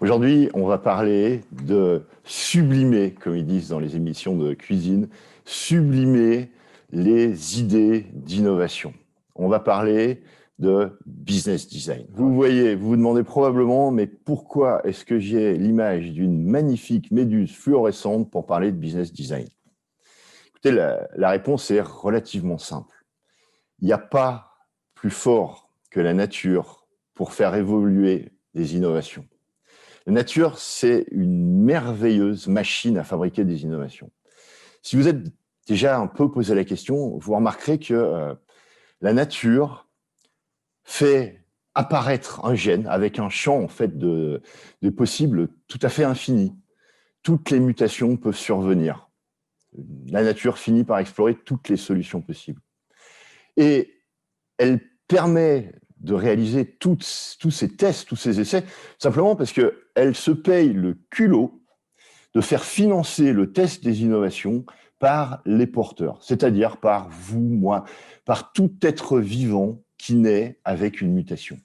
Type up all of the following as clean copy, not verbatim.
Aujourd'hui, on va parler de sublimer, comme ils disent dans les émissions de cuisine, sublimer les idées d'innovation. On va parler de business design. Vous voyez, vous vous demandez probablement, mais pourquoi est-ce que j'ai l'image d'une magnifique méduse fluorescente pour parler de business design? Écoutez, la réponse est relativement simple. Il n'y a pas plus fort que la nature pour faire évoluer les innovations. La nature, c'est une merveilleuse machine à fabriquer des innovations. Si vous êtes déjà un peu posé la question, vous remarquerez que la nature fait apparaître un gène avec un champ en fait de possibles tout à fait infini. Toutes les mutations peuvent survenir. La nature finit par explorer toutes les solutions possibles. Et elle permet de réaliser tous ces tests, tous ces essais, simplement parce qu'elle se paye le culot de faire financer le test des innovations par les porteurs, c'est-à-dire par vous, moi, par tout être vivant qui naît avec une mutation.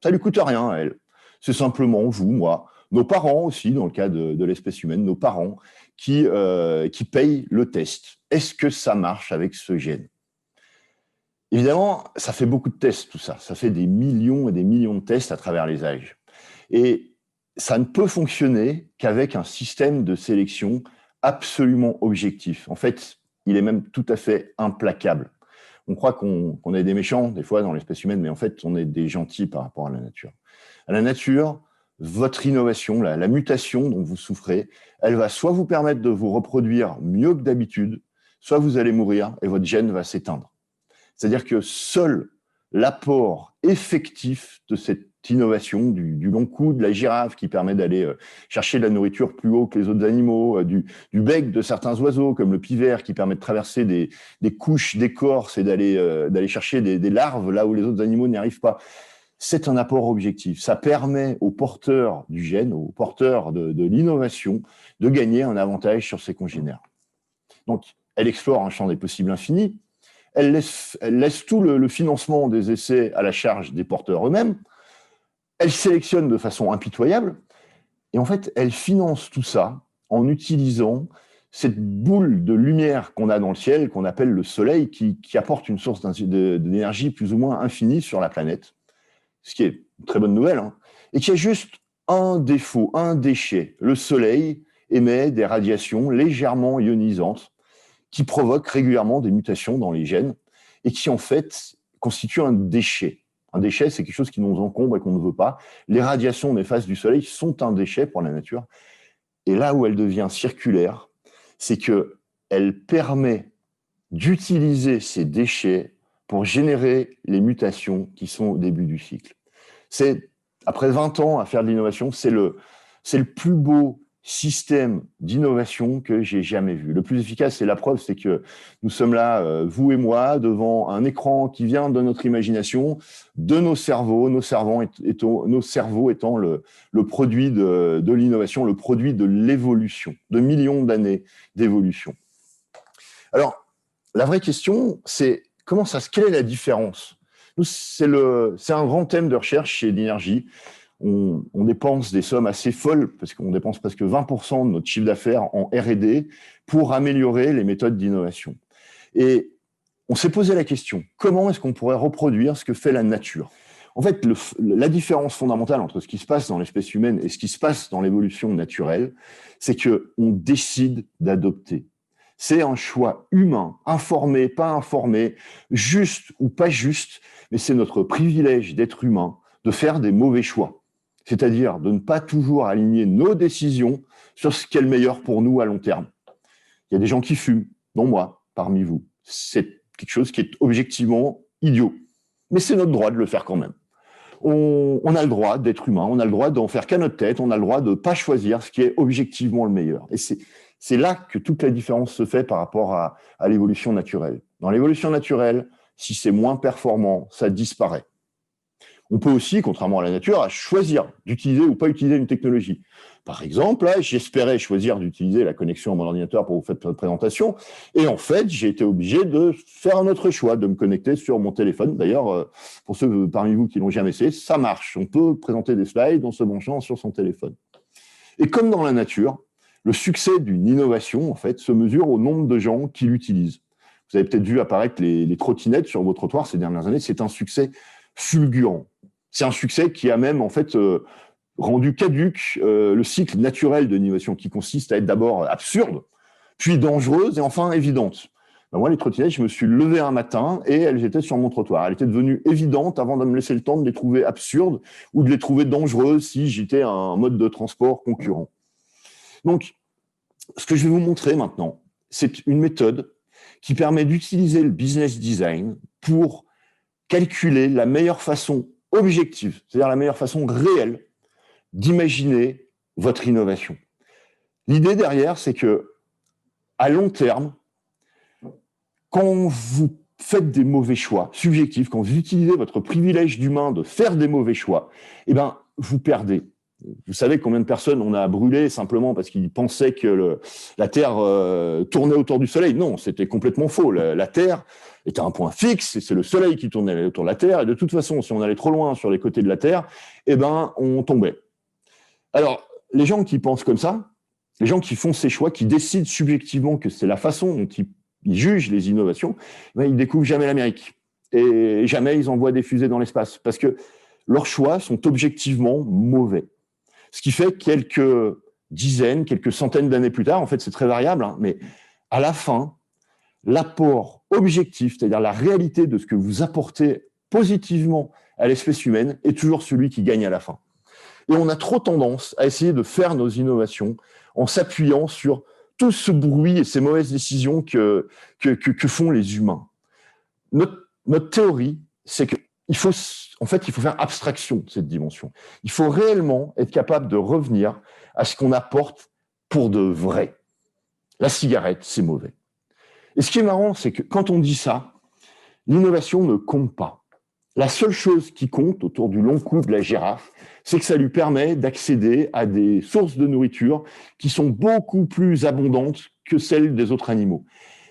Ça ne lui coûte rien à elle. C'est simplement vous, moi, nos parents aussi, dans le cas de l'espèce humaine, nos parents qui payent le test. Est-ce que ça marche avec ce gène ? Évidemment, ça fait beaucoup de tests, tout ça. Ça fait des millions et des millions de tests à travers les âges. Et ça ne peut fonctionner qu'avec un système de sélection absolument objectif. En fait, il est même tout à fait implacable. On croit qu'on est des méchants, des fois, dans l'espèce humaine, mais en fait, on est des gentils par rapport à la nature. À la nature, votre innovation, la mutation dont vous souffrez, elle va soit vous permettre de vous reproduire mieux que d'habitude, soit vous allez mourir et votre gène va s'éteindre. C'est-à-dire que seul l'apport effectif de cette innovation, du long cou de la girafe qui permet d'aller chercher de la nourriture plus haut que les autres animaux, du bec de certains oiseaux comme le pivert qui permet de traverser des couches d'écorce et d'aller chercher des larves là où les autres animaux n'y arrivent pas. C'est un apport objectif. Ça permet aux porteurs du gène, aux porteurs de l'innovation, de gagner un avantage sur ses congénères. Donc, elle explore un champ des possibles infini. Elle laisse tout le financement des essais à la charge des porteurs eux-mêmes. Elle sélectionne de façon impitoyable. Et en fait, elle finance tout ça en utilisant cette boule de lumière qu'on a dans le ciel, qu'on appelle le soleil, qui apporte une source d'énergie plus ou moins infinie sur la planète. Ce qui est une très bonne nouvelle, hein, et qui a juste un défaut, un déchet. Le soleil émet des radiations légèrement ionisantes qui provoquent régulièrement des mutations dans les gènes et qui, en fait, constituent un déchet. Un déchet, c'est quelque chose qui nous encombre et qu'on ne veut pas. Les radiations néfastes du soleil sont un déchet pour la nature. Et là où elle devient circulaire, c'est qu'elle permet d'utiliser ces déchets pour générer les mutations qui sont au début du cycle. Après 20 ans à faire de l'innovation, c'est le plus beau système d'innovation que j'ai jamais vu. Le plus efficace, c'est la preuve, c'est que nous sommes là, vous et moi, devant un écran qui vient de notre imagination, de nos cerveaux, nos cerveaux étant le produit de l'innovation, le produit de l'évolution, de millions d'années d'évolution. Alors, la vraie question, c'est quelle est la différence ? C'est un grand thème de recherche chez Dynergy. On dépense des sommes assez folles, parce qu'on dépense presque 20% de notre chiffre d'affaires en R&D pour améliorer les méthodes d'innovation. Et on s'est posé la question, comment est-ce qu'on pourrait reproduire ce que fait la nature ? En fait, la différence fondamentale entre ce qui se passe dans l'espèce humaine et ce qui se passe dans l'évolution naturelle, c'est qu'on décide d'adopter. C'est un choix humain, informé, pas informé, juste ou pas juste, mais c'est notre privilège d'être humain de faire des mauvais choix. C'est-à-dire de ne pas toujours aligner nos décisions sur ce qui est le meilleur pour nous à long terme. Il y a des gens qui fument, dont moi, parmi vous. C'est quelque chose qui est objectivement idiot. Mais c'est notre droit de le faire quand même. On a le droit d'être humain, on a le droit d'en faire qu'à notre tête, on a le droit de ne pas choisir ce qui est objectivement le meilleur. Et c'est là que toute la différence se fait par rapport à l'évolution naturelle. Dans l'évolution naturelle, si c'est moins performant, ça disparaît. On peut aussi, contrairement à la nature, choisir d'utiliser ou pas utiliser une technologie. Par exemple, là, j'espérais choisir d'utiliser la connexion à mon ordinateur pour vous faire votre présentation, et en fait, j'ai été obligé de faire un autre choix, de me connecter sur mon téléphone. D'ailleurs, pour ceux parmi vous qui l'ont jamais essayé, ça marche. On peut présenter des slides en se branchant sur son téléphone. Et comme dans la nature, le succès d'une innovation, en fait, se mesure au nombre de gens qui l'utilisent. Vous avez peut-être vu apparaître les trottinettes sur vos trottoirs ces dernières années. C'est un succès fulgurant. C'est un succès qui a même, en fait, rendu caduque le cycle naturel de l'innovation, qui consiste à être d'abord absurde, puis dangereuse et enfin évidente. Ben moi, les trottinettes, je me suis levé un matin et elles étaient sur mon trottoir. Elles étaient devenues évidentes avant de me laisser le temps de les trouver absurdes ou de les trouver dangereuses si j'étais un mode de transport concurrent. Donc, ce que je vais vous montrer maintenant, c'est une méthode qui permet d'utiliser le business design pour calculer la meilleure façon objective, c'est-à-dire la meilleure façon réelle d'imaginer votre innovation. L'idée derrière, c'est que à long terme, quand vous faites des mauvais choix subjectifs, quand vous utilisez votre privilège d'humain de faire des mauvais choix, eh ben, vous perdez. Vous savez combien de personnes on a brûlé simplement parce qu'ils pensaient que la Terre tournait autour du Soleil? Non, c'était complètement faux. La Terre était un point fixe et c'est le Soleil qui tournait autour de la Terre. Et de toute façon, si on allait trop loin sur les côtés de la Terre, eh ben, on tombait. Alors, les gens qui pensent comme ça, les gens qui font ces choix, qui décident subjectivement que c'est la façon dont ils jugent les innovations, ben, ils découvrent jamais l'Amérique. Et jamais ils envoient des fusées dans l'espace. Parce que leurs choix sont objectivement mauvais. Ce qui fait quelques dizaines, quelques centaines d'années plus tard, en fait c'est très variable, hein, mais à la fin, l'apport objectif, c'est-à-dire la réalité de ce que vous apportez positivement à l'espèce humaine, est toujours celui qui gagne à la fin. Et on a trop tendance à essayer de faire nos innovations en s'appuyant sur tout ce bruit et ces mauvaises décisions que font les humains. Notre théorie, c'est qu'il faut, en fait, il faut faire abstraction de cette dimension. Il faut réellement être capable de revenir à ce qu'on apporte pour de vrai. La cigarette, c'est mauvais. Et ce qui est marrant, c'est que quand on dit ça, l'innovation ne compte pas. La seule chose qui compte autour du long cou de la girafe, c'est que ça lui permet d'accéder à des sources de nourriture qui sont beaucoup plus abondantes que celles des autres animaux.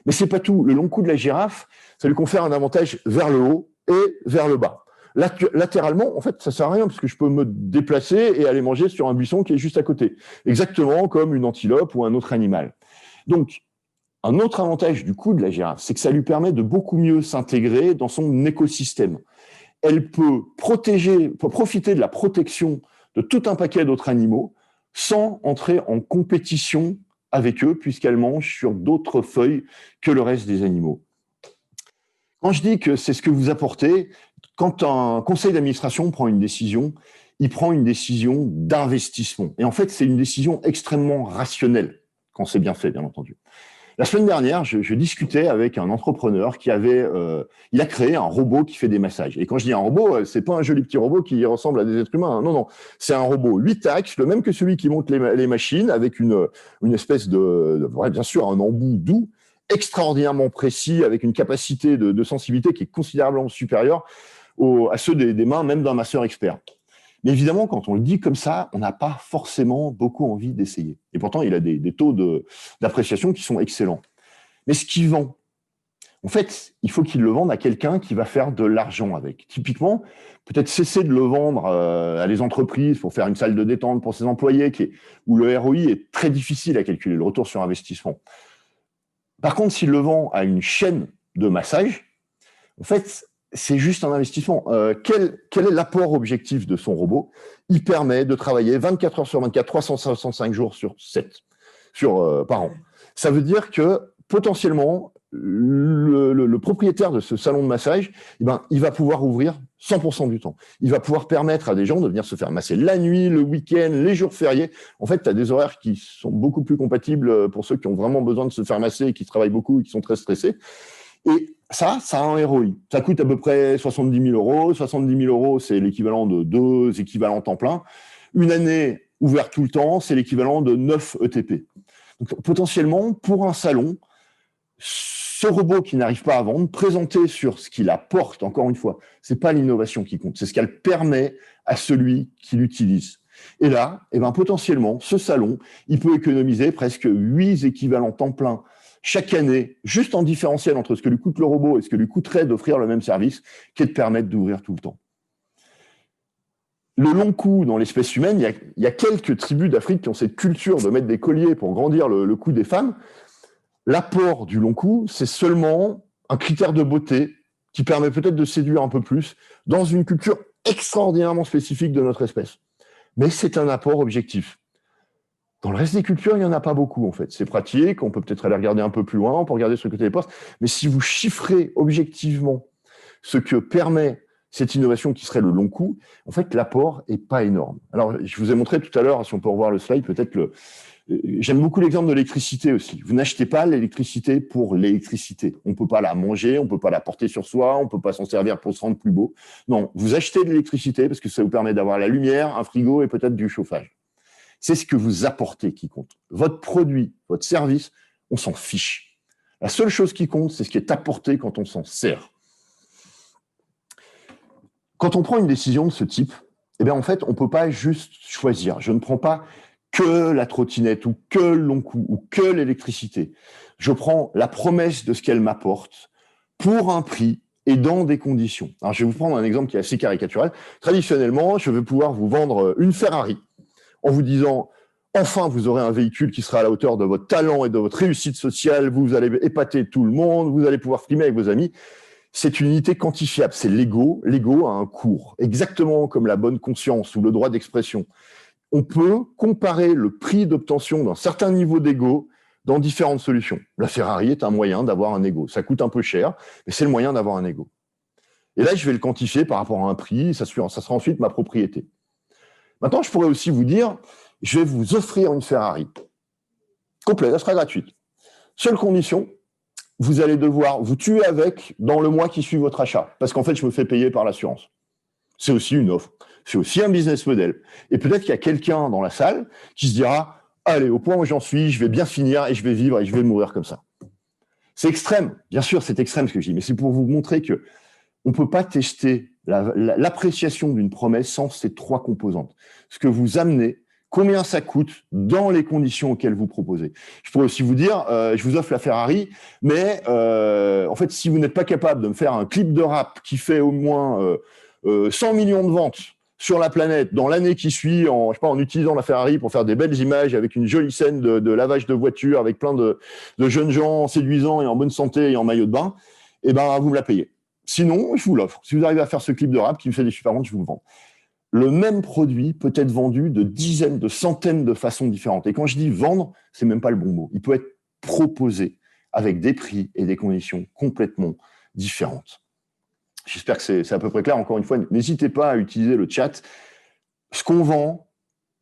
Mais c'est pas tout. Le long cou de la girafe, ça lui confère un avantage vers le haut et vers le bas. Latéralement, en fait, ça sert à rien parce que je peux me déplacer et aller manger sur un buisson qui est juste à côté. Exactement comme une antilope ou un autre animal. Donc, un autre avantage du cou de la girafe, c'est que ça lui permet de beaucoup mieux s'intégrer dans son écosystème. Elle peut profiter de la protection de tout un paquet d'autres animaux sans entrer en compétition avec eux, puisqu'elle mange sur d'autres feuilles que le reste des animaux. Quand je dis que c'est ce que vous apportez, quand un conseil d'administration prend une décision, il prend une décision d'investissement. Et en fait, c'est une décision extrêmement rationnelle, quand c'est bien fait, bien entendu. La semaine dernière, je discutais avec un entrepreneur qui il a créé un robot qui fait des massages. Et quand je dis un robot, c'est pas un joli petit robot qui ressemble à des êtres humains. Hein. Non, non, c'est un robot 8 axes, le même que celui qui monte les machines, avec une espèce bien sûr, un embout doux, extraordinairement précis, avec une capacité de sensibilité qui est considérablement supérieure à ceux des mains, même d'un masseur expert. Mais évidemment, quand on le dit comme ça, on n'a pas forcément beaucoup envie d'essayer. Et pourtant, il a des taux d'appréciation qui sont excellents. Mais ce qu'il vend, en fait, il faut qu'il le vende à quelqu'un qui va faire de l'argent avec. Typiquement, peut-être cesser de le vendre à des entreprises pour faire une salle de détente pour ses employés, où le ROI est très difficile à calculer, le retour sur investissement. Par contre, s'il le vend à une chaîne de massage, en fait, c'est juste un investissement. Quel est l'apport objectif de son robot? Il permet de travailler 24 heures sur 24, 365 jours sur 7 par an. Ça veut dire que potentiellement, le propriétaire de ce salon de massage, il va pouvoir ouvrir 100% du temps. Il va pouvoir permettre à des gens de venir se faire masser la nuit, le week-end, les jours fériés. En fait, tu as des horaires qui sont beaucoup plus compatibles pour ceux qui ont vraiment besoin de se faire masser et qui travaillent beaucoup et qui sont très stressés. Et ça a un ROI. Ça coûte à peu près 70 000 euros. 70 000 euros, c'est l'équivalent de 2 équivalents temps plein. Une année ouverte tout le temps, c'est l'équivalent de 9 ETP. Donc, potentiellement, pour un salon, ce robot qui n'arrive pas à vendre, présenté sur ce qu'il apporte, encore une fois, c'est pas l'innovation qui compte, c'est ce qu'elle permet à celui qui l'utilise. Et là, potentiellement, ce salon, il peut économiser presque 8 équivalents temps plein chaque année, juste en différentiel entre ce que lui coûte le robot et ce que lui coûterait d'offrir le même service, qui est de permettre d'ouvrir tout le temps. Le long cou dans l'espèce humaine, il y a quelques tribus d'Afrique qui ont cette culture de mettre des colliers pour grandir le cou des femmes. L'apport du long cou, c'est seulement un critère de beauté qui permet peut-être de séduire un peu plus dans une culture extraordinairement spécifique de notre espèce. Mais c'est un apport objectif. Dans le reste des cultures, il n'y en a pas beaucoup, en fait. C'est pratique, on peut peut-être aller regarder un peu plus loin, on peut regarder sur le côté des postes, mais si vous chiffrez objectivement ce que permet cette innovation qui serait le long cou, en fait, l'apport n'est pas énorme. Alors, je vous ai montré tout à l'heure, si on peut revoir le slide, peut-être j'aime beaucoup l'exemple de l'électricité aussi. Vous n'achetez pas l'électricité pour l'électricité. On ne peut pas la manger, on ne peut pas la porter sur soi, on ne peut pas s'en servir pour se rendre plus beau. Non, vous achetez de l'électricité parce que ça vous permet d'avoir la lumière, un frigo et peut-être du chauffage. C'est ce que vous apportez qui compte. Votre produit, votre service, on s'en fiche. La seule chose qui compte, c'est ce qui est apporté quand on s'en sert. Quand on prend une décision de ce type, eh bien en fait, on ne peut pas juste choisir. Je ne prends pas que la trottinette ou que le long cou ou que l'électricité. Je prends la promesse de ce qu'elle m'apporte pour un prix et dans des conditions. Alors, je vais vous prendre un exemple qui est assez caricatural. Traditionnellement, je vais pouvoir vous vendre une Ferrari en vous disant « Enfin, vous aurez un véhicule qui sera à la hauteur de votre talent et de votre réussite sociale, vous allez épater tout le monde, vous allez pouvoir frimer avec vos amis. » C'est une unité quantifiable, c'est l'ego. L'ego a un cours, exactement comme la bonne conscience ou le droit d'expression. On peut comparer le prix d'obtention d'un certain niveau d'ego dans différentes solutions. La Ferrari est un moyen d'avoir un ego. Ça coûte un peu cher, mais c'est le moyen d'avoir un ego. Et là, je vais le quantifier par rapport à un prix, ça sera ensuite ma propriété. Maintenant, je pourrais aussi vous dire, je vais vous offrir une Ferrari complète, elle sera gratuite. Seule condition, vous allez devoir vous tuer avec dans le mois qui suit votre achat, parce qu'en fait, je me fais payer par l'assurance. C'est aussi une offre, c'est aussi un business model. Et peut-être qu'il y a quelqu'un dans la salle qui se dira, allez, au point où j'en suis, je vais bien finir et je vais vivre et je vais mourir comme ça. C'est extrême, bien sûr, c'est extrême ce que je dis, mais c'est pour vous montrer que on ne peut pas tester l'appréciation d'une promesse sans ces trois composantes. Ce que vous amenez, combien ça coûte dans les conditions auxquelles vous proposez. Je pourrais aussi vous dire, je vous offre la Ferrari, mais en fait, si vous n'êtes pas capable de me faire un clip de rap qui fait au moins 100 millions de ventes sur la planète dans l'année qui suit, en utilisant la Ferrari pour faire des belles images avec une jolie scène de lavage de voiture, avec plein de jeunes gens séduisants et en bonne santé et en maillot de bain, eh ben, vous me la payez. Sinon, je vous l'offre. Si vous arrivez à faire ce clip de rap qui me fait des super ventes, je vous le vends. Le même produit peut être vendu de dizaines, de centaines de façons différentes. Et quand je dis vendre, c'est même pas le bon mot. Il peut être proposé avec des prix et des conditions complètement différentes. J'espère que c'est à peu près clair. Encore une fois, n'hésitez pas à utiliser le chat. Ce qu'on vend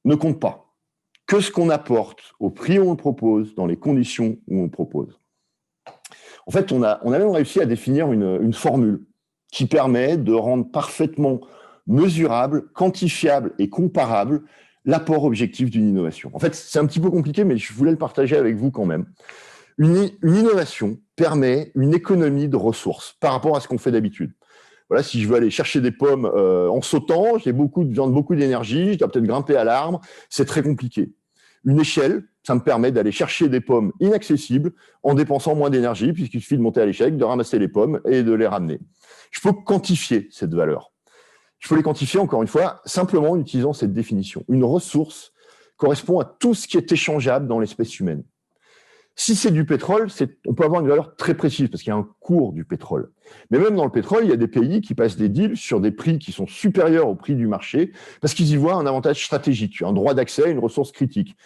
ne compte pas. Que ce qu'on apporte au prix où on le propose, dans les conditions où on le propose. En fait, on a même réussi à définir une formule qui permet de rendre parfaitement mesurable, quantifiable et comparable l'apport objectif d'une innovation. En fait, c'est un petit peu compliqué, mais je voulais le partager avec vous quand même. Une innovation permet une économie de ressources par rapport à ce qu'on fait d'habitude. Voilà, si je veux aller chercher des pommes en sautant, j'ai beaucoup d'énergie, je dois peut-être grimper à l'arbre, c'est très compliqué. Une échelle, ça me permet d'aller chercher des pommes inaccessibles en dépensant moins d'énergie, puisqu'il suffit de monter à l'échelle, de ramasser les pommes et de les ramener. Je peux quantifier cette valeur. Je peux les quantifier, encore une fois, simplement en utilisant cette définition. Une ressource correspond à tout ce qui est échangeable dans l'espèce humaine. Si c'est du pétrole, on peut avoir une valeur très précise, parce qu'il y a un cours du pétrole. Mais même dans le pétrole, il y a des pays qui passent des deals sur des prix qui sont supérieurs au prix du marché, parce qu'ils y voient un avantage stratégique, un droit d'accès à une ressource critique.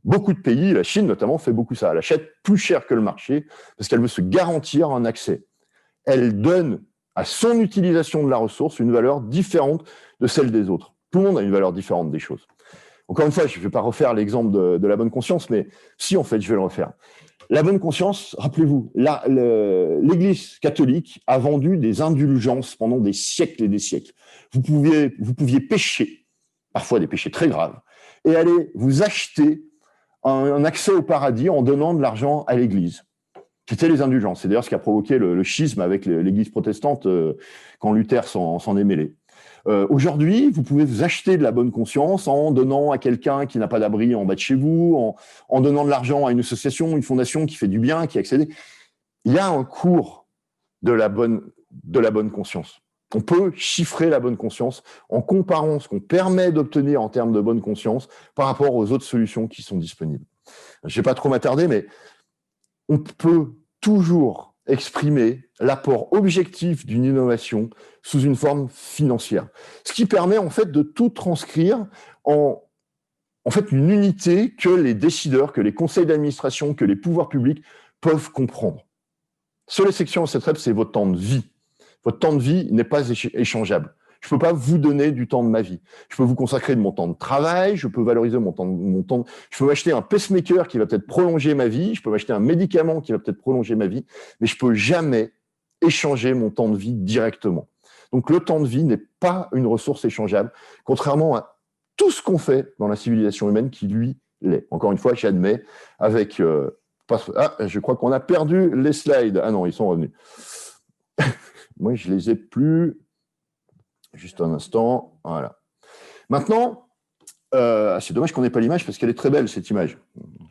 Beaucoup de pays, la Chine notamment, fait beaucoup ça. Elle achète plus cher que le marché, parce qu'elle veut se garantir un accès. Elle donne à son utilisation de la ressource une valeur différente de celle des autres. Tout le monde a une valeur différente des choses. Encore une fois, je ne vais pas refaire l'exemple de la bonne conscience, mais si, en fait, je vais le refaire. La bonne conscience, rappelez-vous, l'Église catholique a vendu des indulgences pendant des siècles et des siècles. Vous pouviez pécher, parfois des péchés très graves, et aller vous acheter un accès au paradis en donnant de l'argent à l'Église. C'était les indulgences. C'est d'ailleurs ce qui a provoqué le schisme avec l'Église protestante quand Luther s'en est mêlé. Aujourd'hui, vous pouvez vous acheter de la bonne conscience en donnant à quelqu'un qui n'a pas d'abri en bas de chez vous, en donnant de l'argent à une association, une fondation qui fait du bien, qui accède. Il y a un cours de la bonne conscience. On peut chiffrer la bonne conscience en comparant ce qu'on permet d'obtenir en termes de bonne conscience par rapport aux autres solutions qui sont disponibles. Je ne vais pas trop m'attarder, mais on peut toujours exprimer l'apport objectif d'une innovation sous une forme financière. Ce qui permet en fait de tout transcrire en fait une unité que les décideurs, que les conseils d'administration, que les pouvoirs publics peuvent comprendre. Sur les sections CETREP, c'est votre temps de vie. Votre temps de vie n'est pas échangeable. Je ne peux pas vous donner du temps de ma vie. Je peux vous consacrer de mon temps de travail, je peux valoriser mon temps. Je peux m'acheter un pacemaker qui va peut-être prolonger ma vie, je peux m'acheter un médicament qui va peut-être prolonger ma vie, mais je ne peux jamais échanger mon temps de vie directement. Donc le temps de vie n'est pas une ressource échangeable, contrairement à tout ce qu'on fait dans la civilisation humaine qui, lui, l'est. Encore une fois, j'admets, avec... je crois qu'on a perdu les slides. Ah non, ils sont revenus. Moi, je les ai plus. Juste un instant. Voilà. Maintenant, c'est dommage qu'on n'ait pas l'image parce qu'elle est très belle, cette image.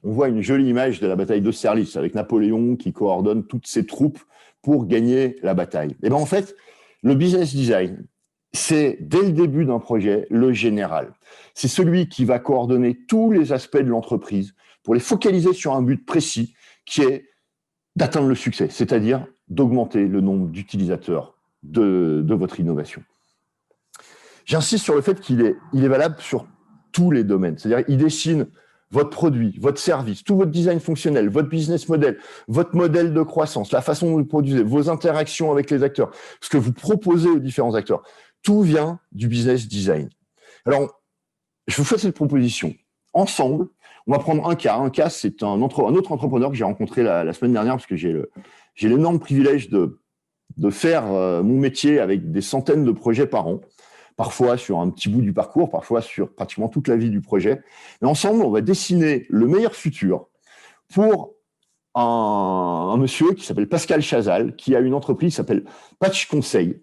On voit une jolie image de la bataille d'Austerlitz avec Napoléon qui coordonne toutes ses troupes pour gagner la bataille. Et bien, en fait, le business design, c'est, dès le début d'un projet, le général. C'est celui qui va coordonner tous les aspects de l'entreprise pour les focaliser sur un but précis qui est d'atteindre le succès, c'est-à-dire d'augmenter le nombre d'utilisateurs de votre innovation. J'insiste sur le fait qu'il est valable sur tous les domaines. C'est-à-dire qu'il dessine votre produit, votre service, tout votre design fonctionnel, votre business model, votre modèle de croissance, la façon dont vous produisez, vos interactions avec les acteurs, ce que vous proposez aux différents acteurs. Tout vient du business design. Alors, je vous fais cette proposition. Ensemble, on va prendre un cas. Un cas, c'est un autre entrepreneur que j'ai rencontré la semaine dernière parce que j'ai l'énorme privilège de faire mon métier avec des centaines de projets par an, parfois sur un petit bout du parcours, parfois sur pratiquement toute la vie du projet. Et ensemble, on va dessiner le meilleur futur pour un monsieur qui s'appelle Pascal Chazal, qui a une entreprise qui s'appelle Patch Conseil,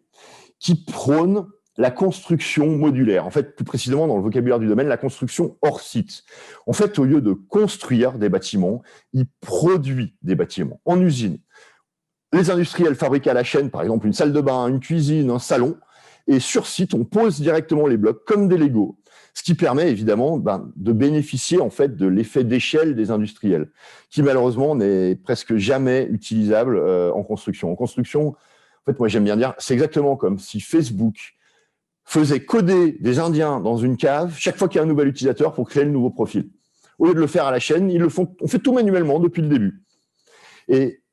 qui prône la construction modulaire. En fait, plus précisément, dans le vocabulaire du domaine, la construction hors site. En fait, au lieu de construire des bâtiments, il produit des bâtiments en usine. Les industriels fabriquent à la chaîne, par exemple, une salle de bain, une cuisine, un salon, et sur site, on pose directement les blocs comme des Legos, ce qui permet évidemment de bénéficier en fait de l'effet d'échelle des industriels, qui malheureusement n'est presque jamais utilisable en construction. En construction, en fait, moi j'aime bien dire, c'est exactement comme si Facebook faisait coder des Indiens dans une cave chaque fois qu'il y a un nouvel utilisateur pour créer le nouveau profil. Au lieu de le faire à la chaîne, on fait tout manuellement depuis le début. Et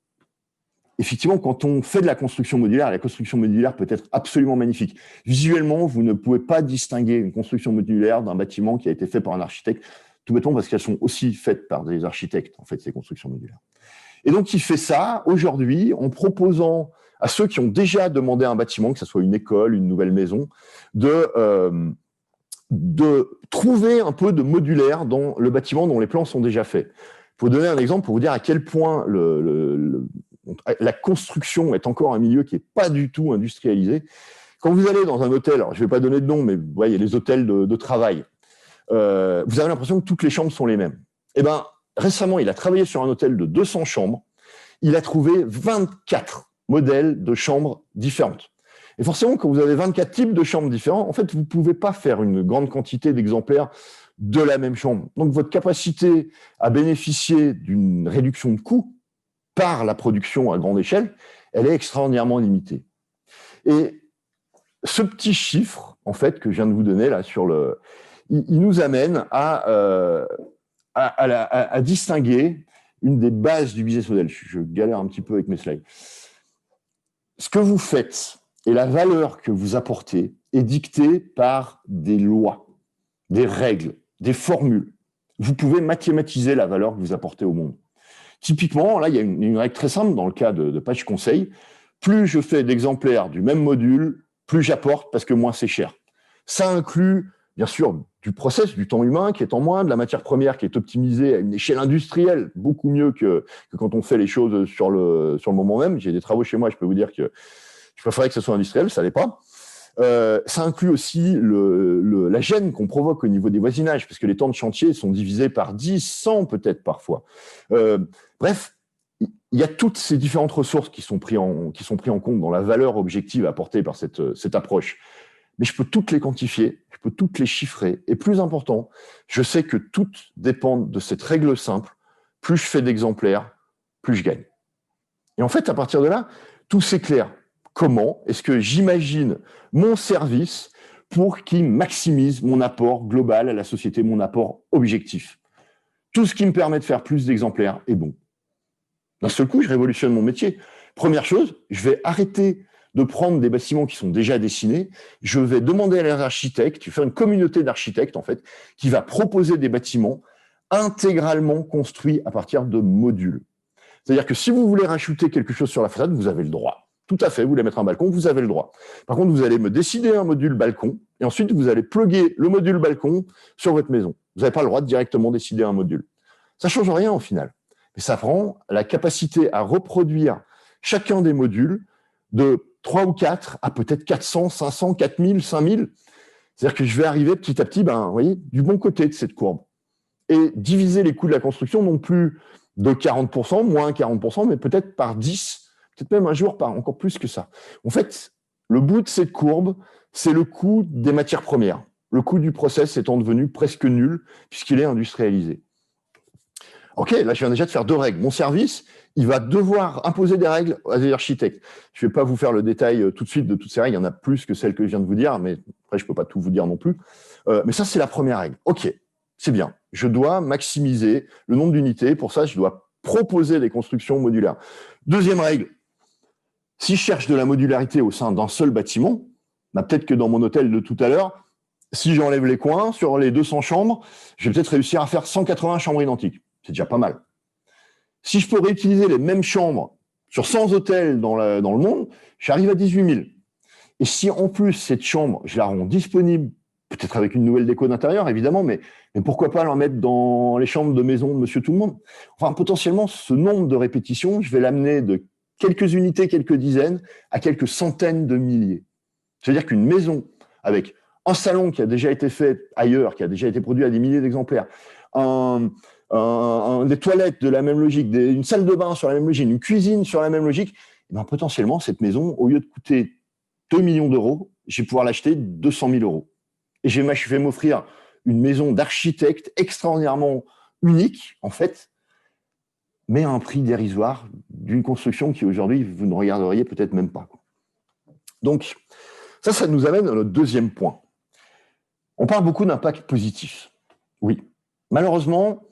effectivement, quand on fait de la construction modulaire peut être absolument magnifique. Visuellement, vous ne pouvez pas distinguer une construction modulaire d'un bâtiment qui a été fait par un architecte, tout bêtement parce qu'elles sont aussi faites par des architectes, en fait, ces constructions modulaires. Et donc, il fait ça aujourd'hui en proposant à ceux qui ont déjà demandé un bâtiment, que ce soit une école, une nouvelle maison, de trouver un peu de modulaire dans le bâtiment dont les plans sont déjà faits. Pour donner un exemple, pour vous dire à quel point la construction est encore un milieu qui n'est pas du tout industrialisé. Quand vous allez dans un hôtel, alors je ne vais pas donner de nom, mais vous voyez les hôtels de travail, vous avez l'impression que toutes les chambres sont les mêmes. Eh bien, récemment, il a travaillé sur un hôtel de 200 chambres. Il a trouvé 24 modèles de chambres différentes. Et forcément, quand vous avez 24 types de chambres différents, en fait, vous ne pouvez pas faire une grande quantité d'exemplaires de la même chambre. Donc, votre capacité à bénéficier d'une réduction de coûts par la production à grande échelle, elle est extraordinairement limitée. Et ce petit chiffre, en fait, que je viens de vous donner là il nous amène à distinguer une des bases du business model. Je galère un petit peu avec mes slides. Ce que vous faites et la valeur que vous apportez est dictée par des lois, des règles, des formules. Vous pouvez mathématiser la valeur que vous apportez au monde. Typiquement, là, il y a une règle très simple dans le cas de Patch Conseil. Plus je fais d'exemplaires du même module, plus j'apporte parce que moins c'est cher. Ça inclut, bien sûr, du process, du temps humain qui est en moins, de la matière première qui est optimisée à une échelle industrielle, beaucoup mieux que quand on fait les choses sur le moment même. J'ai des travaux chez moi, je peux vous dire que je préférais que ce soit industriel, ça l'est pas. Ça inclut aussi la gêne qu'on provoque au niveau des voisinages, parce que les temps de chantier sont divisés par 10, 100 peut-être parfois. Bref, il y a toutes ces différentes ressources qui sont prises en compte dans la valeur objective apportée par cette approche. Mais je peux toutes les quantifier, je peux toutes les chiffrer. Et plus important, je sais que toutes dépendent de cette règle simple. Plus je fais d'exemplaires, plus je gagne. Et en fait, à partir de là, tout s'éclaire. Comment est-ce que j'imagine mon service pour qu'il maximise mon apport global à la société, mon apport objectif? Tout ce qui me permet de faire plus d'exemplaires est bon. D'un seul coup, je révolutionne mon métier. Première chose, je vais arrêter de prendre des bâtiments qui sont déjà dessinés. Je vais demander à les architectes, je vais faire une communauté d'architectes, en fait, qui va proposer des bâtiments intégralement construits à partir de modules. C'est-à-dire que si vous voulez rajouter quelque chose sur la façade, vous avez le droit. Tout à fait, vous voulez mettre un balcon, vous avez le droit. Par contre, vous allez me décider un module balcon, et ensuite, vous allez plugger le module balcon sur votre maison. Vous n'avez pas le droit de directement décider un module. Ça ne change rien au final. Mais ça prend la capacité à reproduire chacun des modules de 3 ou 4 à peut-être 400, 500, 4000, 5000. C'est-à-dire que je vais arriver petit à petit, vous voyez, du bon côté de cette courbe. Et diviser les coûts de la construction non plus de 40%, moins 40%, mais peut-être par 10, peut-être même un jour par encore plus que ça. En fait, le bout de cette courbe, c'est le coût des matières premières. Le coût du process étant devenu presque nul puisqu'il est industrialisé. Ok, là, je viens déjà de faire 2 règles. Mon service, il va devoir imposer des règles à des architectes. Je ne vais pas vous faire le détail tout de suite de toutes ces règles. Il y en a plus que celles que je viens de vous dire, mais après, je ne peux pas tout vous dire non plus. Mais ça, c'est la première règle. Ok, c'est bien. Je dois maximiser le nombre d'unités. Pour ça, je dois proposer des constructions modulaires. Deuxième règle, si je cherche de la modularité au sein d'un seul bâtiment, peut-être que dans mon hôtel de tout à l'heure, si j'enlève les coins, sur les 200 chambres, je vais peut-être réussir à faire 180 chambres identiques. C'est déjà pas mal. Si je peux réutiliser les mêmes chambres sur 100 hôtels dans le monde, j'arrive à 18 000. Et si en plus cette chambre, je la rends disponible, peut-être avec une nouvelle déco d'intérieur, évidemment, mais pourquoi pas la mettre dans les chambres de maison de Monsieur Tout-le-Monde? Enfin, potentiellement, ce nombre de répétitions, je vais l'amener de quelques unités, quelques dizaines, à quelques centaines de milliers. C'est-à-dire qu'une maison avec un salon qui a déjà été fait ailleurs, qui a déjà été produit à des milliers d'exemplaires, des toilettes de la même logique, une salle de bain sur la même logique, une cuisine sur la même logique, potentiellement, cette maison, au lieu de coûter 2 millions d'euros, je vais pouvoir l'acheter 200 000 euros. Et je vais m'offrir une maison d'architecte extraordinairement unique, en fait, mais à un prix dérisoire d'une construction qui, aujourd'hui, vous ne regarderiez peut-être même pas. Donc, ça nous amène à notre deuxième point. On parle beaucoup d'impact positif. Oui. Malheureusement,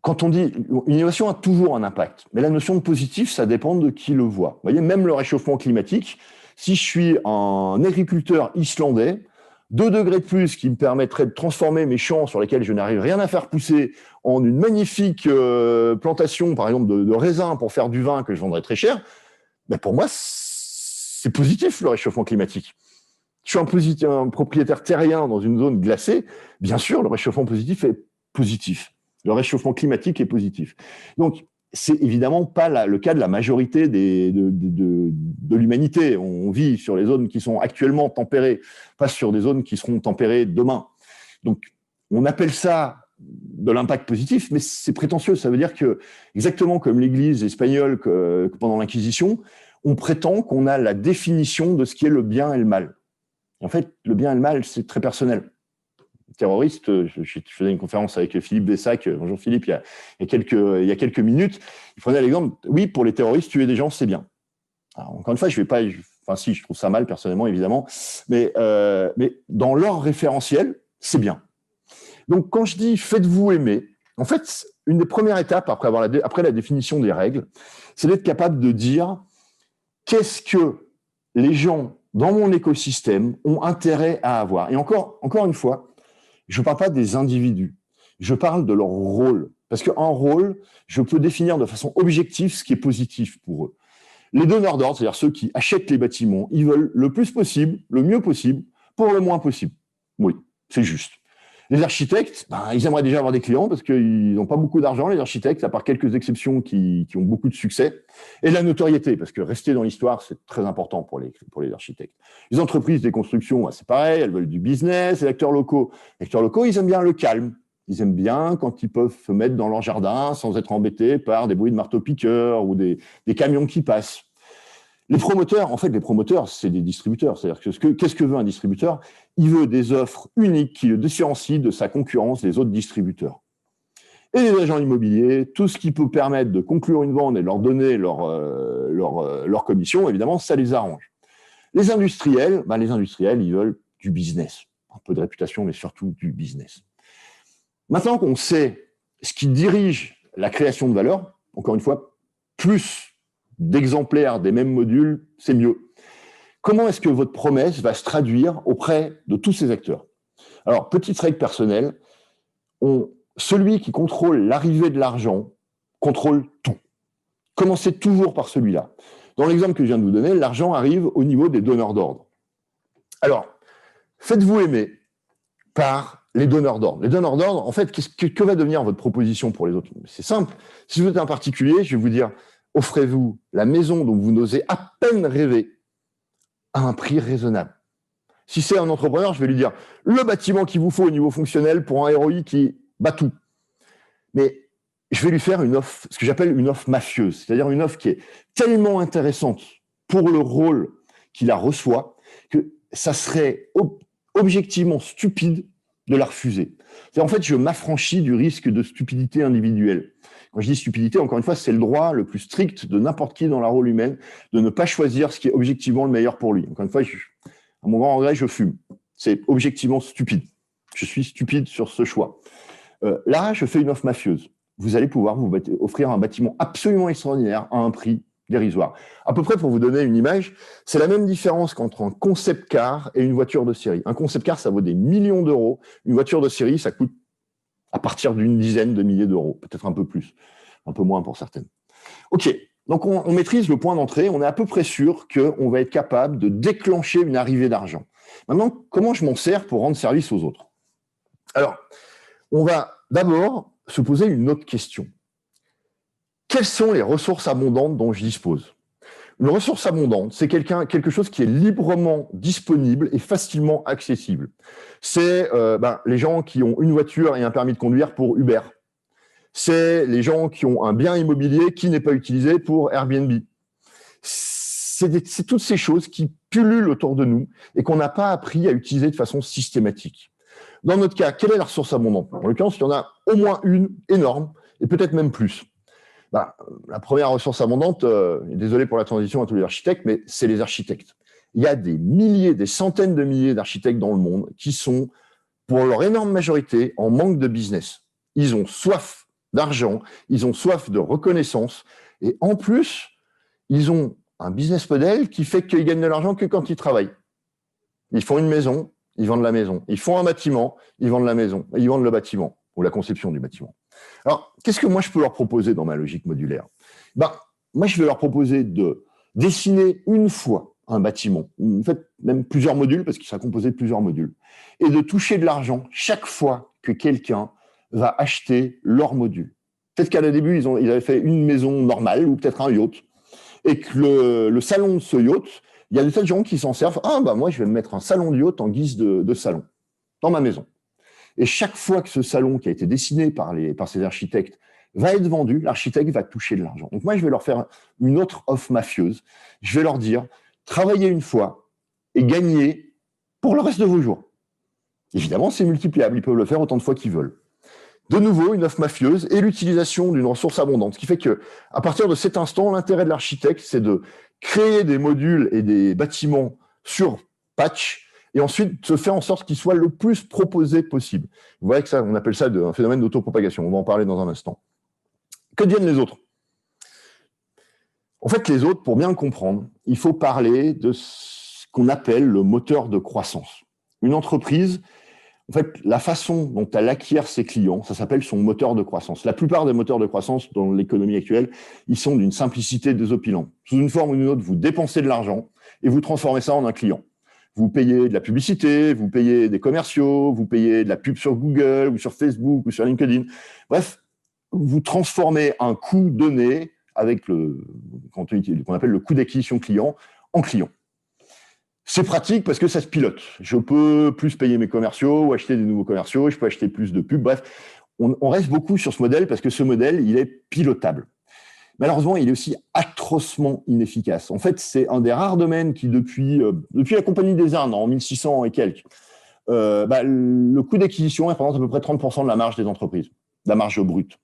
quand on dit une innovation a toujours un impact, mais la notion de positif, ça dépend de qui le voit. Vous voyez, même le réchauffement climatique, si je suis un agriculteur islandais, 2 degrés de plus qui me permettraient de transformer mes champs sur lesquels je n'arrive rien à faire pousser en une magnifique plantation, par exemple, de raisins pour faire du vin que je vendrais très cher, pour moi, c'est positif, le réchauffement climatique. Je suis un propriétaire terrien dans une zone glacée, bien sûr, le réchauffement positif est positif. Le réchauffement climatique est positif. Donc, c'est évidemment pas le cas de la majorité de l'humanité. On vit sur les zones qui sont actuellement tempérées, pas sur des zones qui seront tempérées demain. Donc, on appelle ça de l'impact positif, mais c'est prétentieux. Ça veut dire que, exactement comme l'Église espagnole que pendant l'Inquisition, on prétend qu'on a la définition de ce qui est le bien et le mal. En fait, le bien et le mal, c'est très personnel. Terroriste, je faisais une conférence avec Philippe Bessac, bonjour Philippe, il y a quelques minutes, il prenait l'exemple, oui, pour les terroristes, tuer des gens, c'est bien. Alors, encore une fois, je trouve ça mal personnellement, évidemment, mais dans leur référentiel, c'est bien. Donc, quand je dis « faites-vous aimer », en fait, une des premières étapes, après la définition des règles, c'est d'être capable de dire qu'est-ce que les gens dans mon écosystème ont intérêt à avoir. Et encore une fois, je ne parle pas des individus, je parle de leur rôle. Parce qu'en rôle, je peux définir de façon objective ce qui est positif pour eux. Les donneurs d'ordre, c'est-à-dire ceux qui achètent les bâtiments, ils veulent le plus possible, le mieux possible, pour le moins possible. Oui, c'est juste. Les architectes, ils aimeraient déjà avoir des clients parce qu'ils n'ont pas beaucoup d'argent, les architectes, à part quelques exceptions qui ont beaucoup de succès. Et la notoriété, parce que rester dans l'histoire, c'est très important pour les architectes. Les entreprises des constructions, c'est pareil, elles veulent du business. Les acteurs locaux, ils aiment bien le calme. Ils aiment bien quand ils peuvent se mettre dans leur jardin sans être embêtés par des bruits de marteau-piqueurs ou des camions qui passent. Les promoteurs, en fait, les promoteurs, c'est des distributeurs. C'est-à-dire qu'est-ce que veut un distributeur? Il veut des offres uniques qui le différencient de sa concurrence des autres distributeurs. Et les agents immobiliers, tout ce qui peut permettre de conclure une vente et leur donner leur commission, évidemment, ça les arrange. Les industriels, ils veulent du business. Un peu de réputation, mais surtout du business. Maintenant qu'on sait ce qui dirige la création de valeur, encore une fois, plus d'exemplaires des mêmes modules, c'est mieux. Comment est-ce que votre promesse va se traduire auprès de tous ces acteurs? Alors, petite règle personnelle, celui qui contrôle l'arrivée de l'argent contrôle tout. Commencez toujours par celui-là. Dans l'exemple que je viens de vous donner, l'argent arrive au niveau des donneurs d'ordre. Alors, faites-vous aimer par les donneurs d'ordre. Les donneurs d'ordre, en fait, que va devenir votre proposition pour les autres? C'est simple. Si vous êtes un particulier, je vais vous dire, offrez-vous la maison dont vous n'osez à peine rêver à un prix raisonnable. Si c'est un entrepreneur, je vais lui dire, le bâtiment qu'il vous faut au niveau fonctionnel pour un ROI qui bat tout. Mais je vais lui faire une offre, ce que j'appelle une offre mafieuse, c'est-à-dire une offre qui est tellement intéressante pour le rôle qu'il la reçoit que ça serait objectivement stupide de la refuser. En fait, je m'affranchis du risque de stupidité individuelle. Quand je dis stupidité, encore une fois, c'est le droit le plus strict de n'importe qui dans la rôle humaine de ne pas choisir ce qui est objectivement le meilleur pour lui. Encore une fois, à mon grand regret, je fume. C'est objectivement stupide. Je suis stupide sur ce choix. Là, je fais une offre mafieuse. Vous allez pouvoir vous offrir un bâtiment absolument extraordinaire à un prix dérisoire. À peu près, pour vous donner une image, c'est la même différence qu'entre un concept car et une voiture de série. Un concept car, ça vaut des millions d'euros. Une voiture de série, ça coûte à partir d'une dizaine de milliers d'euros, peut-être un peu plus, un peu moins pour certaines. OK, donc on maîtrise le point d'entrée, on est à peu près sûr qu'on va être capable de déclencher une arrivée d'argent. Maintenant, comment je m'en sers pour rendre service aux autres? Alors, on va d'abord se poser une autre question. Quelles sont les ressources abondantes dont je dispose? Une ressource abondante, c'est quelque chose qui est librement disponible et facilement accessible. C'est les gens qui ont une voiture et un permis de conduire pour Uber. C'est les gens qui ont un bien immobilier qui n'est pas utilisé pour Airbnb. C'est toutes ces choses qui pullulent autour de nous et qu'on n'a pas appris à utiliser de façon systématique. Dans notre cas, quelle est la ressource abondante? En l'occurrence, il y en a au moins une énorme, et peut-être même plus. La première ressource abondante, désolé pour la transition à tous les architectes, mais c'est les architectes. Il y a des milliers, des centaines de milliers d'architectes dans le monde qui sont, pour leur énorme majorité, en manque de business. Ils ont soif d'argent, ils ont soif de reconnaissance, et en plus, ils ont un business model qui fait qu'ils gagnent de l'argent que quand ils travaillent. Ils font une maison, ils vendent la maison. Ils font un bâtiment, ils vendent la maison. Ils vendent le bâtiment, ou la conception du bâtiment. Alors, qu'est-ce que moi je peux leur proposer dans ma logique modulaire? Moi, je vais leur proposer de dessiner une fois un bâtiment, en fait, même plusieurs modules, parce qu'il sera composé de plusieurs modules, et de toucher de l'argent chaque fois que quelqu'un va acheter leur module. Peut-être qu'à le début, ils avaient fait une maison normale, ou peut-être un yacht, et que le salon de ce yacht, il y a des tas de gens qui s'en servent. Moi, je vais me mettre un salon de yacht en guise de salon, dans ma maison. Et chaque fois que ce salon qui a été dessiné par ces architectes va être vendu, l'architecte va toucher de l'argent. Donc moi, je vais leur faire une autre offre mafieuse. Je vais leur dire, travaillez une fois et gagnez pour le reste de vos jours. Évidemment, c'est multipliable. Ils peuvent le faire autant de fois qu'ils veulent. De nouveau, une offre mafieuse et l'utilisation d'une ressource abondante. Ce qui fait que, à partir de cet instant, l'intérêt de l'architecte, c'est de créer des modules et des bâtiments sur patch et ensuite se faire en sorte qu'ils soient le plus proposés possible. Vous voyez que ça, on appelle ça un phénomène d'autopropagation. On va en parler dans un instant. Que deviennent les autres? En fait, les autres, pour bien le comprendre, il faut parler de ce qu'on appelle le moteur de croissance. Une entreprise, en fait, la façon dont elle acquiert ses clients, ça s'appelle son moteur de croissance. La plupart des moteurs de croissance dans l'économie actuelle, ils sont d'une simplicité désopilante. Sous une forme ou une autre, vous dépensez de l'argent et vous transformez ça en un client. Vous payez de la publicité, vous payez des commerciaux, vous payez de la pub sur Google ou sur Facebook ou sur LinkedIn. Bref, vous transformez un coût donné avec qu'on appelle le coût d'acquisition client en client. C'est pratique parce que ça se pilote. Je peux plus payer mes commerciaux ou acheter des nouveaux commerciaux, je peux acheter plus de pubs. Bref, on reste beaucoup sur ce modèle parce que ce modèle, il est pilotable. Malheureusement, il est aussi atrocement inefficace. En fait, c'est un des rares domaines qui, depuis la Compagnie des Indes, en 1600 et quelques, le coût d'acquisition représente à peu près 30% de la marge des entreprises, de la marge brute.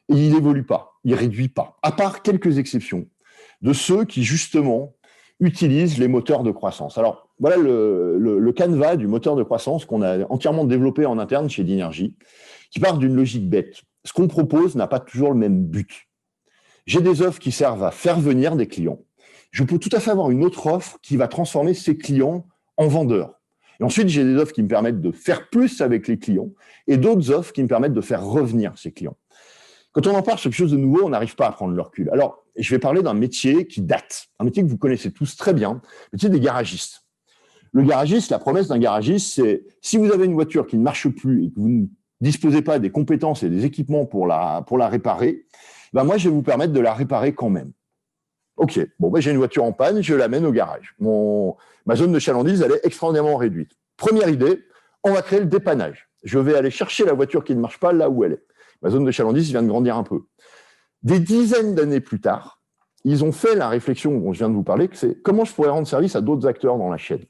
Et il n'évolue pas, il ne réduit pas, à part quelques exceptions, de ceux qui, justement, utilisent les moteurs de croissance. Alors, voilà le canevas du moteur de croissance qu'on a entièrement développé en interne chez Dinergy, qui part d'une logique bête. Ce qu'on propose n'a pas toujours le même but. J'ai des offres qui servent à faire venir des clients. Je peux tout à fait avoir une autre offre qui va transformer ces clients en vendeurs. Et ensuite, j'ai des offres qui me permettent de faire plus avec les clients et d'autres offres qui me permettent de faire revenir ces clients. Quand on en parle sur quelque chose de nouveau, on n'arrive pas à prendre le recul. Alors, je vais parler d'un métier qui date, un métier que vous connaissez tous très bien, le métier des garagistes. Le garagiste, la promesse d'un garagiste, c'est si vous avez une voiture qui ne marche plus et que vous ne disposez pas des compétences et des équipements pour la réparer, moi, je vais vous permettre de la réparer quand même. Ok, j'ai une voiture en panne, je l'amène au garage. Ma zone de chalandise, elle est extraordinairement réduite. Première idée, on va créer le dépannage. Je vais aller chercher la voiture qui ne marche pas là où elle est. Ma zone de chalandise vient de grandir un peu. Des dizaines d'années plus tard, ils ont fait la réflexion dont je viens de vous parler, que c'est comment je pourrais rendre service à d'autres acteurs dans la chaîne.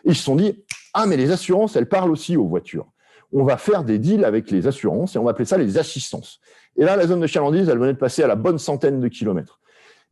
Et ils se sont dit, mais les assurances, elles parlent aussi aux voitures. On va faire des deals avec les assurances et on va appeler ça les assistances. Et là, la zone de chalandise, elle venait de passer à la bonne centaine de kilomètres.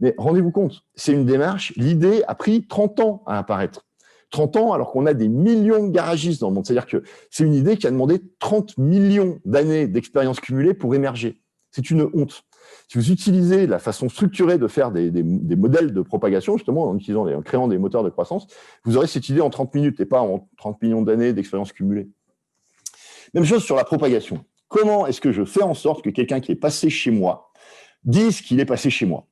Mais rendez-vous compte, c'est une démarche, l'idée a pris 30 ans à apparaître. 30 ans alors qu'on a des millions de garagistes dans le monde. C'est-à-dire que c'est une idée qui a demandé 30 millions d'années d'expérience cumulée pour émerger. C'est une honte. Si vous utilisez la façon structurée de faire des modèles de propagation, justement, en créant des moteurs de croissance, vous aurez cette idée en 30 minutes et pas en 30 millions d'années d'expérience cumulée. Même chose sur la propagation. Comment est-ce que je fais en sorte que quelqu'un qui est passé chez moi dise qu'il est passé chez moi?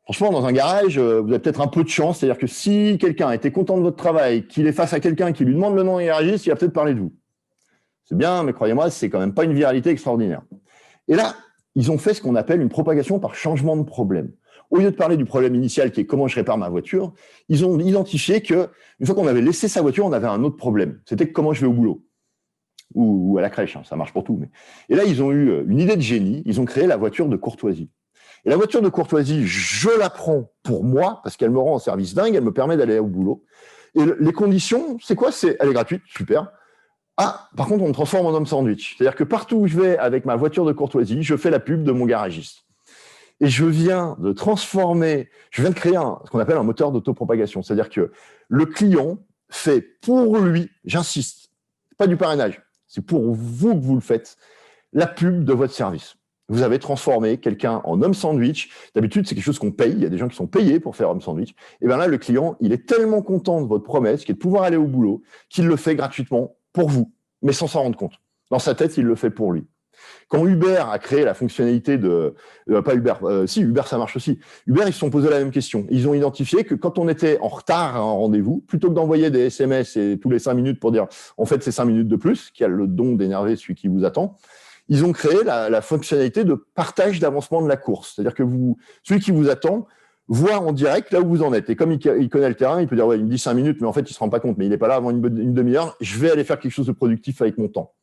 Franchement, dans un garage, vous avez peut-être un peu de chance. C'est-à-dire que si quelqu'un était content de votre travail, qu'il est face à quelqu'un qui lui demande le nom d'un garagiste, il va peut-être parler de vous. C'est bien, mais croyez-moi, c'est quand même pas une viralité extraordinaire. Et là, ils ont fait ce qu'on appelle une propagation par changement de problème. Au lieu de parler du problème initial qui est comment je répare ma voiture, ils ont identifié qu'une fois qu'on avait laissé sa voiture, on avait un autre problème. C'était comment je vais au boulot. Ou à la crèche, ça marche pour tout. Et là, ils ont eu une idée de génie, ils ont créé la voiture de courtoisie. Et la voiture de courtoisie, je la prends pour moi, parce qu'elle me rend un service dingue, elle me permet d'aller au boulot. Et les conditions, c'est quoi? Elle est gratuite, super. Par contre, on me transforme en homme sandwich. C'est-à-dire que partout où je vais avec ma voiture de courtoisie, je fais la pub de mon garagiste. Et je viens de créer ce qu'on appelle un moteur d'autopropagation. C'est-à-dire que le client fait pour lui, j'insiste, pas du parrainage, c'est pour vous que vous le faites, la pub de votre service. Vous avez transformé quelqu'un en homme sandwich. D'habitude, c'est quelque chose qu'on paye. Il y a des gens qui sont payés pour faire homme sandwich. Et bien là, le client, il est tellement content de votre promesse, qui est de pouvoir aller au boulot, qu'il le fait gratuitement pour vous, mais sans s'en rendre compte. Dans sa tête, il le fait pour lui. Quand Uber a créé la fonctionnalité pas Uber, si Uber ça marche aussi. Uber, ils se sont posé la même question. Ils ont identifié que quand on était en retard à un rendez-vous, plutôt que d'envoyer des SMS et tous les 5 minutes pour dire en fait c'est 5 minutes de plus, qui a le don d'énerver celui qui vous attend, ils ont créé la fonctionnalité de partage d'avancement de la course. C'est-à-dire que celui qui vous attend voit en direct là où vous en êtes. Et comme il connaît le terrain, il peut dire ouais, il me dit 5 minutes, mais en fait il se rend pas compte, mais il n'est pas là avant une demi-heure. Je vais aller faire quelque chose de productif avec mon temps.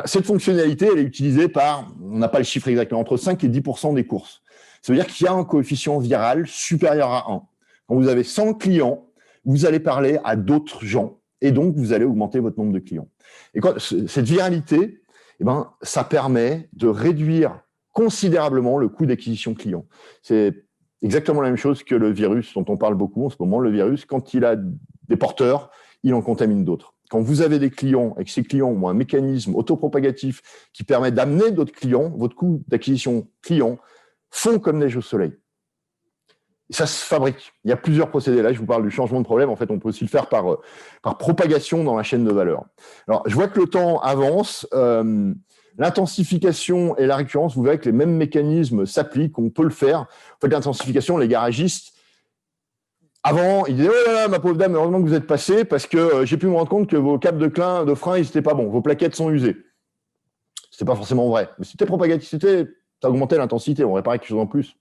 Cette fonctionnalité, elle est utilisée par, on n'a pas le chiffre exactement, entre 5 et 10% des courses. Ça veut dire qu'il y a un coefficient viral supérieur à 1. Quand vous avez 100 clients, vous allez parler à d'autres gens et donc vous allez augmenter votre nombre de clients. Et cette viralité, ça permet de réduire considérablement le coût d'acquisition client. C'est exactement la même chose que le virus dont on parle beaucoup en ce moment. Le virus, quand il a des porteurs, il en contamine d'autres. Quand vous avez des clients et que ces clients ont un mécanisme autopropagatif qui permet d'amener d'autres clients, votre coût d'acquisition client fond comme neige au soleil. Et ça se fabrique. Il y a plusieurs procédés. Là, je vous parle du changement de problème. En fait, on peut aussi le faire par propagation dans la chaîne de valeur. Alors, je vois que le temps avance. L'intensification et la récurrence, vous verrez que les mêmes mécanismes s'appliquent. On peut le faire. En fait, l'intensification, les garagistes, avant, ils disaient « Oh là là, ma pauvre dame, heureusement que vous êtes passé parce que j'ai pu me rendre compte que vos câbles de frein, ils n'étaient pas bons. Vos plaquettes sont usées. » C'était pas forcément vrai. Mais c'était propagatif, ça augmentait l'intensité, on réparait quelque chose en plus.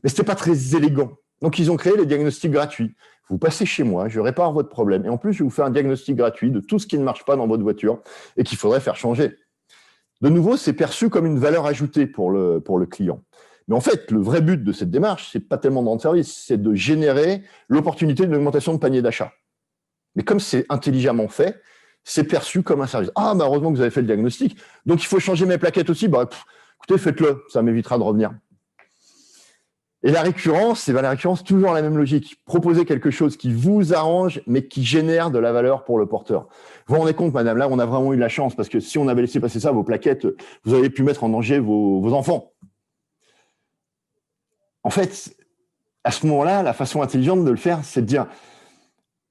Mais c'était pas très élégant. Donc, ils ont créé les diagnostics gratuits. vous passez chez moi, je répare votre problème, et en plus, je vous fais un diagnostic gratuit de tout ce qui ne marche pas dans votre voiture et qu'il faudrait faire changer. De nouveau, c'est perçu comme une valeur ajoutée pour le client. Mais en fait, le vrai but de cette démarche, c'est pas tellement de rendre service, c'est de générer l'opportunité d'une augmentation de panier d'achat. Mais comme c'est intelligemment fait, c'est perçu comme un service. Ah, bah heureusement que vous avez fait le diagnostic, donc il faut changer mes plaquettes aussi. Bah, écoutez, faites-le, ça m'évitera de revenir. Et la récurrence, toujours la même logique. Proposer quelque chose qui vous arrange, mais qui génère de la valeur pour le porteur. Vous vous rendez compte, madame, là, on a vraiment eu de la chance, parce que si on avait laissé passer ça, vos plaquettes, vous auriez pu mettre en danger vos enfants. En fait, à ce moment-là, la façon intelligente de le faire, c'est de dire,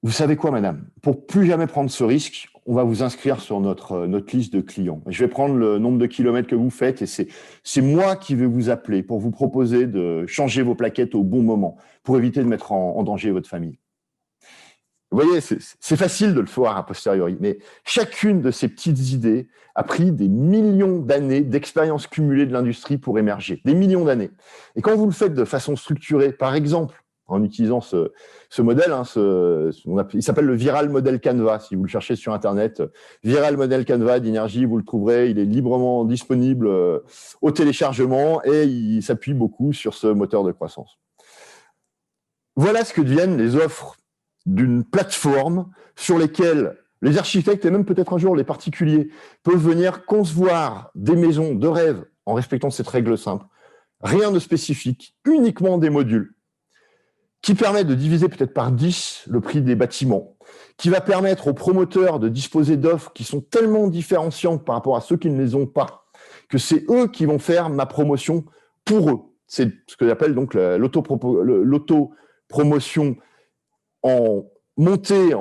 vous savez quoi, madame, pour plus jamais prendre ce risque, on va vous inscrire sur notre liste de clients. Je vais prendre le nombre de kilomètres que vous faites et c'est moi qui vais vous appeler pour vous proposer de changer vos plaquettes au bon moment pour éviter de mettre en danger votre famille. Vous voyez, c'est facile de le voir a posteriori, mais chacune de ces petites idées a pris des millions d'années d'expérience cumulée de l'industrie pour émerger. Des millions d'années. Et quand vous le faites de façon structurée, par exemple, en utilisant ce modèle, il s'appelle le Viral Model Canva, si vous le cherchez sur Internet. Viral Model Canva d'Inergy, vous le trouverez, il est librement disponible au téléchargement et il s'appuie beaucoup sur ce moteur de croissance. Voilà ce que deviennent les offres d'une plateforme sur lesquelles les architectes et même peut-être un jour les particuliers peuvent venir concevoir des maisons de rêve en respectant cette règle simple. Rien de spécifique, uniquement des modules qui permet de diviser peut-être par 10 le prix des bâtiments, qui va permettre aux promoteurs de disposer d'offres qui sont tellement différenciantes par rapport à ceux qui ne les ont pas, que c'est eux qui vont faire ma promotion pour eux. C'est ce que j'appelle donc l'auto-promotion en montée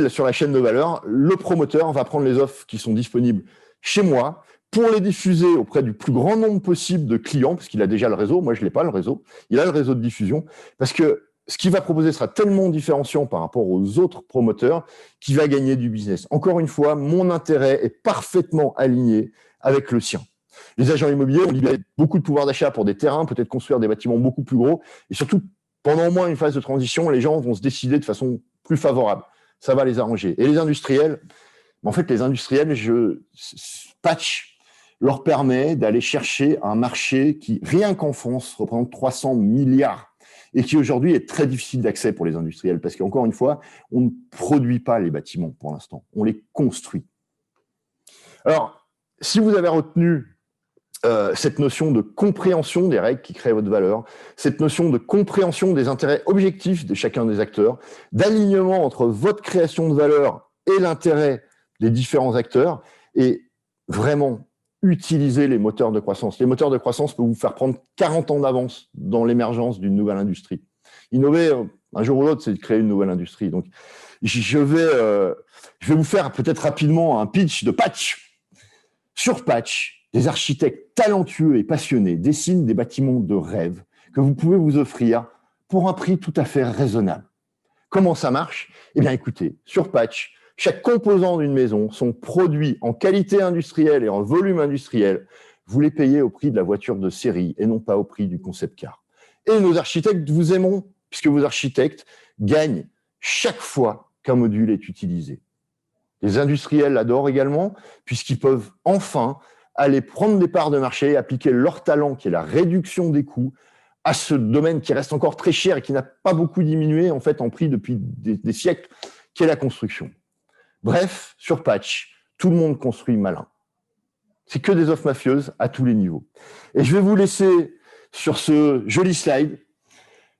sur la chaîne de valeur. Le promoteur va prendre les offres qui sont disponibles chez moi pour les diffuser auprès du plus grand nombre possible de clients, parce qu'il a déjà le réseau. Moi, je ne l'ai pas, le réseau. Il a le réseau de diffusion, parce que ce qu'il va proposer sera tellement différenciant par rapport aux autres promoteurs qu'il va gagner du business. Encore une fois, mon intérêt est parfaitement aligné avec le sien. Les agents immobiliers ont libéré beaucoup de pouvoir d'achat pour des terrains, peut-être construire des bâtiments beaucoup plus gros, et surtout, pendant au moins une phase de transition, les gens vont se décider de façon plus favorable. Ça va les arranger. Et les industriels, en fait, Patch leur permet d'aller chercher un marché qui, rien qu'en France, représente 300 milliards et qui aujourd'hui est très difficile d'accès pour les industriels parce qu'encore une fois, on ne produit pas les bâtiments pour l'instant, on les construit. Alors, si vous avez retenu cette notion de compréhension des règles qui créent votre valeur, cette notion de compréhension des intérêts objectifs de chacun des acteurs, d'alignement entre votre création de valeur et l'intérêt des différents acteurs, et vraiment utiliser les moteurs de croissance. Les moteurs de croissance peuvent vous faire prendre 40 ans d'avance dans l'émergence d'une nouvelle industrie. Innover, un jour ou l'autre, c'est de créer une nouvelle industrie. Donc, je vais vous faire peut-être rapidement un pitch de Patch. Sur Patch, des architectes talentueux et passionnés dessinent des bâtiments de rêve que vous pouvez vous offrir pour un prix tout à fait raisonnable. Comment ça marche? Eh bien, écoutez, sur Patch, chaque composant d'une maison sont produits en qualité industrielle et en volume industriel. Vous les payez au prix de la voiture de série et non pas au prix du concept car. Et nos architectes vous aimons, puisque vos architectes gagnent chaque fois qu'un module est utilisé. Les industriels l'adorent également, puisqu'ils peuvent enfin aller prendre des parts de marché et appliquer leur talent, qui est la réduction des coûts, à ce domaine qui reste encore très cher et qui n'a pas beaucoup diminué en fait en prix depuis des siècles, qui est la construction. Bref, sur Patch, tout le monde construit malin. C'est que des offres mafieuses à tous les niveaux. Et je vais vous laisser sur ce joli slide.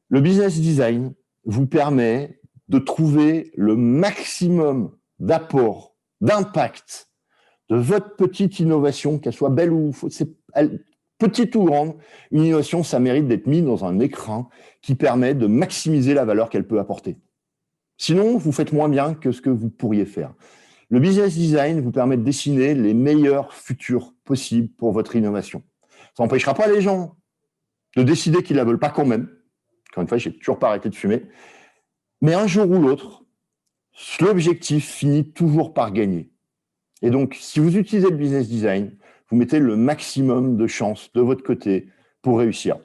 Le business design vous permet de trouver le maximum d'apport, d'impact de votre petite innovation, qu'elle soit belle ou petite ou grande. Une innovation, ça mérite d'être mis dans un écran qui permet de maximiser la valeur qu'elle peut apporter. Sinon, vous faites moins bien que ce que vous pourriez faire. Le business design vous permet de dessiner les meilleurs futurs possibles pour votre innovation. Ça n'empêchera pas les gens de décider qu'ils ne la veulent pas quand même. Encore une fois, je n'ai toujours pas arrêté de fumer. Mais un jour ou l'autre, l'objectif finit toujours par gagner. Et donc, si vous utilisez le business design, vous mettez le maximum de chances de votre côté pour réussir.